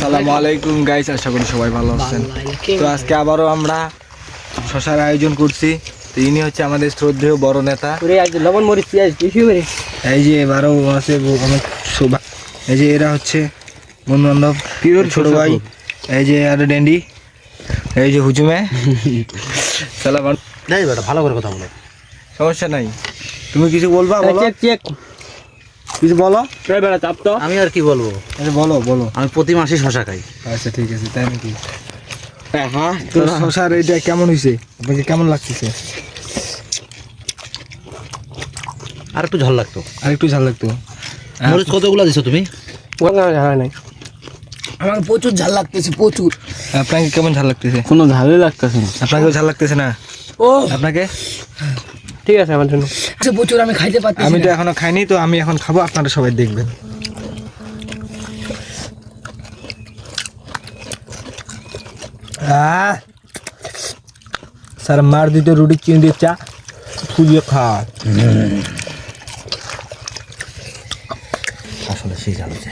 আসসালামু আলাইকুম গাইস, আশা করি সবাই ভালো আছেন। তো আজকে আবারও আমরা শশার আয়োজন করছি। তো ইনি হচ্ছে আমাদের শ্রদ্ধেয় বড় নেতা। লবণ মরিচ পেঁয়াজ বেশি করে এই যে এবারও আছে আমার এই যে এরা হচ্ছে বন্ধু বান্ধব, ছোট ভাই। এই যে আর ড্যান্ডি, এই যে হুজুমে সালাম। নাই বেটা, ভালো করে কথা বলো। সমস্যা নাই, তুমি কিছু বলবা? বলো, চেক কিছু বলো। বেড়া চাপ তো। আমি আর কি বলবো, আচ্ছা বলো বলো। আমি প্রতি মাসে শশা খাই। আচ্ছা ঠিক আছে, তাই নাকি? হ্যাঁ, তো শশার এটা কেমন হয়েছে, আপনাকে কেমন লাগতেছে? আর একটু ঝাল লাগতো। আর একটু ঝাল লাগতো। মরিচ কতগুলো দিছো তুমি? ঝাল নাই, আমার প্রচুর ঝাল লাগতেছে, প্রচুর। আপনাকে কেমন ঝাল লাগতেছে? কোনো ঝালই লাগতেছে না। আপনাকেও ঝাল লাগতেছে না? ও আপনাকে? ঠিক আছে আমার জন্য। আচ্ছা প্রচুর, আমি খাইতে পারছি। আমি তো এখনো খাইনি, তো আমি এখন খাবো, আপনারা সবাই দেখবেন। স্যার মার দিতে রুটি চিনি দিয়ে চা ফুলিয়ে খা। আসলে সেই ঝাল হচ্ছে।